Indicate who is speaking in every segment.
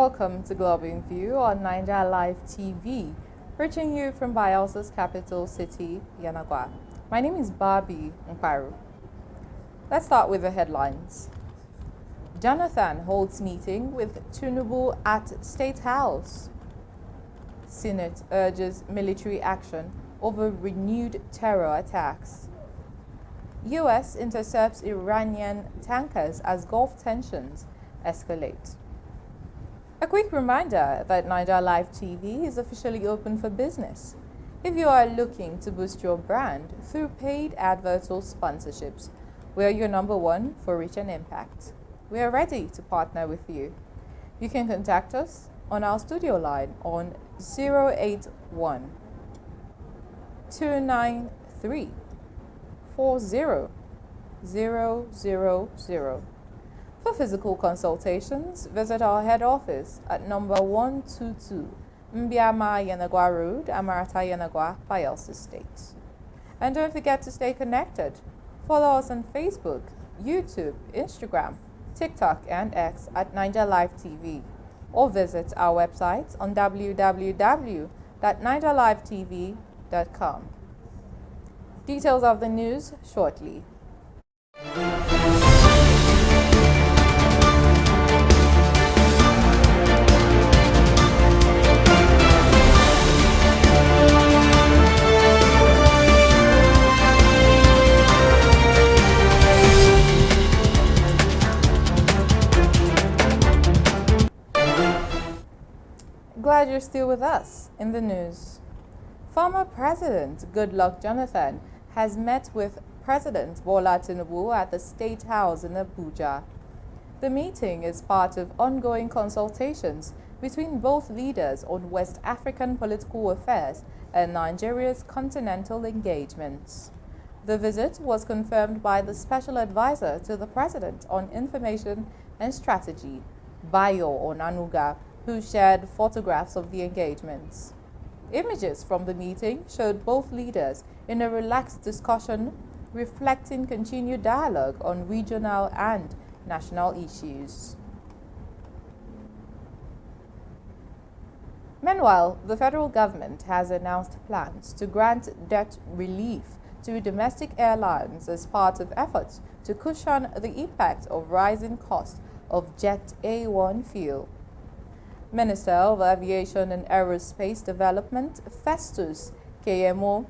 Speaker 1: Welcome to Global View on Niger Live TV, reaching you from Bielsa's capital city, Yenagoa. My name is Barbie, Mkparu. Let's start with the headlines. Jonathan holds meeting with Tinubu at State House. Senate urges military action over renewed terror attacks. U.S. intercepts Iranian tankers as Gulf tensions escalate. A quick reminder that Niger Live TV is officially open for business. If you are looking to boost your brand through paid adverts or sponsorships, we are your number one for reach and impact. We are ready to partner with you. You can contact us on our studio line on 081 293 40000. For physical consultations, visit our head office at number 122 Mbiama Yenagoa Road, Amarata Yenagoa, Bielsa State. And don't forget to stay connected. Follow us on Facebook, YouTube, Instagram, TikTok, and X at Niger Live TV, or visit our website on www.nigerlivetv.com. Details of the news shortly. Glad you're still with us in the news. Former President Goodluck Jonathan has met with President Bola Tinubu at the State House in Abuja. The meeting is part of ongoing consultations between both leaders on West African political affairs and Nigeria's continental engagements. The visit was confirmed by the Special Advisor to the President on Information and Strategy, Bayo Onanuga, who shared photographs of the engagements. Images from the meeting showed both leaders in a relaxed discussion reflecting continued dialogue on regional and national issues. Meanwhile, the federal government has announced plans to grant debt relief to domestic airlines as part of efforts to cushion the impact of rising costs of Jet A1 fuel. Minister of Aviation and Aerospace Development, Festus KMO,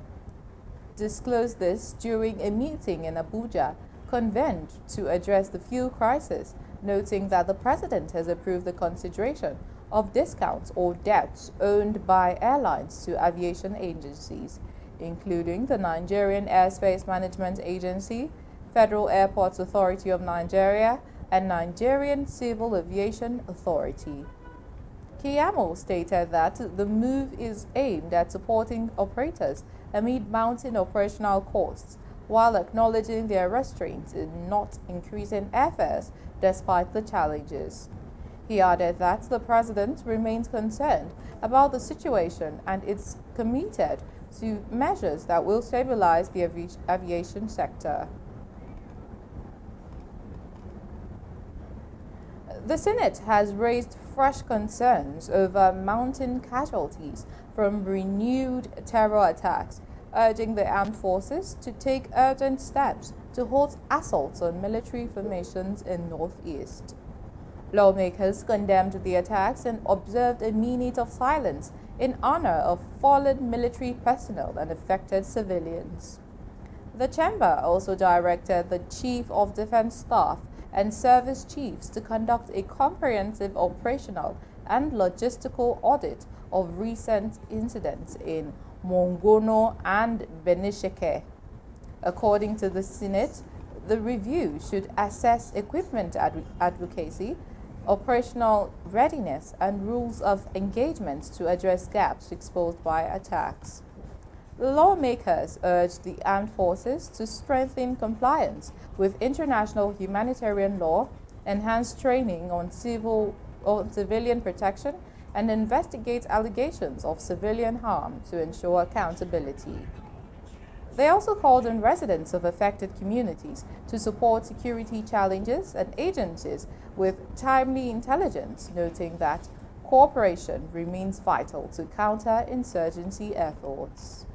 Speaker 1: disclosed this during a meeting in Abuja convened to address the fuel crisis, noting that the president has approved the consideration of discounts or debts owed by airlines to aviation agencies, including the Nigerian Airspace Management Agency, Federal Airports Authority of Nigeria, and Nigerian Civil Aviation Authority. Kiyamo stated that the move is aimed at supporting operators amid mounting operational costs, while acknowledging their restraint in not increasing airfares despite the challenges. He added that the president remains concerned about the situation and is committed to measures that will stabilize the aviation sector. The Senate has raised fresh concerns over mounting casualties from renewed terror attacks, urging the armed forces to take urgent steps to halt assaults on military formations in Northeast. Lawmakers condemned the attacks and observed a minute of silence in honor of fallen military personnel and affected civilians. The chamber also directed the Chief of Defense Staff and service chiefs to conduct a comprehensive operational and logistical audit of recent incidents in Mongono and Benisheke. According to the Senate, the review should assess equipment advocacy, operational readiness, and rules of engagement to address gaps exposed by attacks. The lawmakers urged the armed forces to strengthen compliance with international humanitarian law, enhance training on civilian protection, and investigate allegations of civilian harm to ensure accountability. They also called on residents of affected communities to support security challenges and agencies with timely intelligence, noting that cooperation remains vital to counter-insurgency efforts.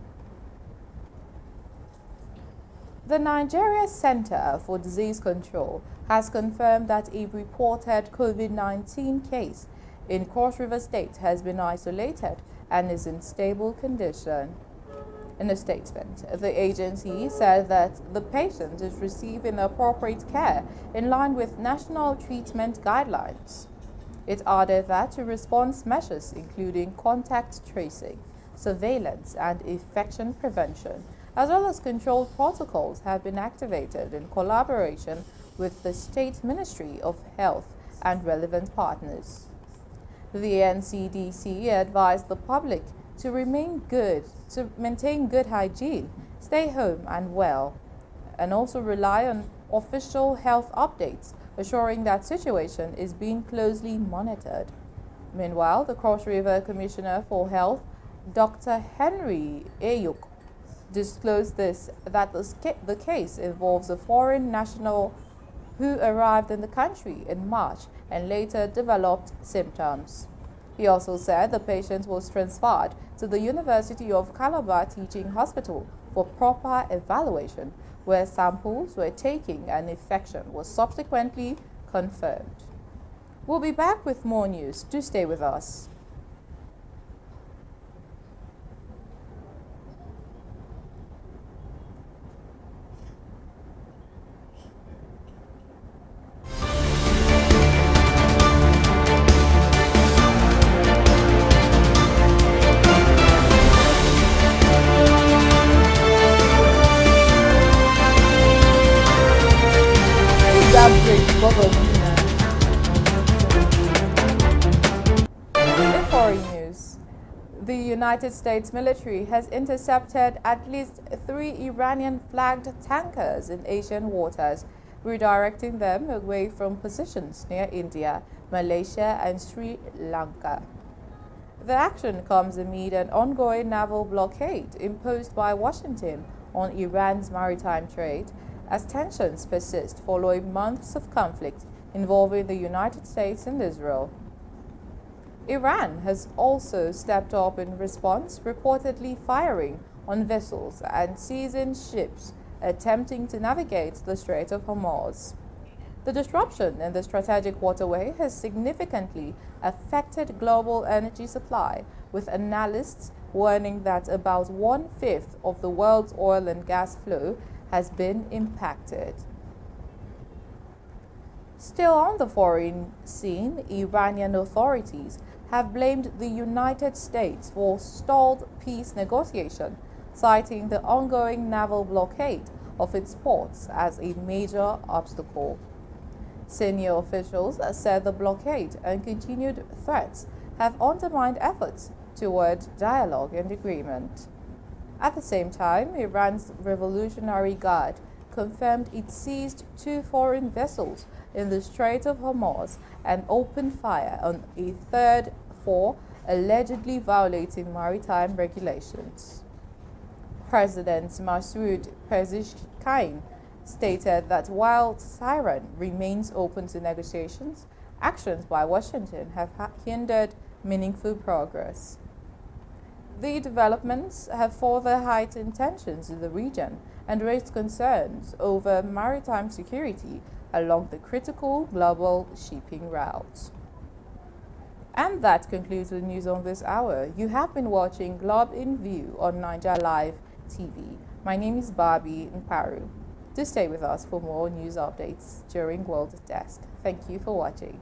Speaker 1: The Nigeria Center for Disease Control has confirmed that a reported COVID-19 case in Cross River State has been isolated and is in stable condition. In a statement, the agency said that the patient is receiving appropriate care in line with national treatment guidelines. It added that response measures, including contact tracing, surveillance, and infection prevention, as well as control protocols, have been activated in collaboration with the State Ministry of Health and relevant partners. The NCDC advised the public to maintain good hygiene, stay home and well, and also rely on official health updates, assuring that situation is being closely monitored. Meanwhile, the Cross River Commissioner for Health, Dr. Henry Ayuk, disclosed that the case involves a foreign national who arrived in the country in March and later developed symptoms. He also said the patient was transferred to the University of Calabar Teaching Hospital for proper evaluation, where samples were taken and infection was subsequently confirmed. We'll be back with more news. Do stay with us. In foreign news, the United States military has intercepted at least 3 Iranian-flagged tankers in Asian waters, redirecting them away from positions near India, Malaysia, and Sri Lanka. The action comes amid an ongoing naval blockade imposed by Washington on Iran's maritime trade, as tensions persist following months of conflict involving the United States and Israel. Iran has also stepped up in response, reportedly firing on vessels and seizing ships attempting to navigate the Strait of Hormuz. The disruption in the strategic waterway has significantly affected global energy supply, with analysts warning that about 1/5 of the world's oil and gas flow has been impacted. Still on the foreign scene, Iranian authorities have blamed the United States for stalled peace negotiation, citing the ongoing naval blockade of its ports as a major obstacle. Senior officials said the blockade and continued threats have undermined efforts toward dialogue and agreement. At the same time, Iran's Revolutionary Guard confirmed it seized 2 foreign vessels in the Strait of Hormuz and opened fire on a third for allegedly violating maritime regulations. President Masoud Pezeshkian stated that while Tehran remains open to negotiations, actions by Washington have hindered meaningful progress. The developments have further heightened tensions in the region and raised concerns over maritime security along the critical global shipping routes. And that concludes the news on this hour. You have been watching Globe in View on Niger Live TV. My name is Barbie Mkparu. Do stay with us for more news updates during World Desk. Thank you for watching.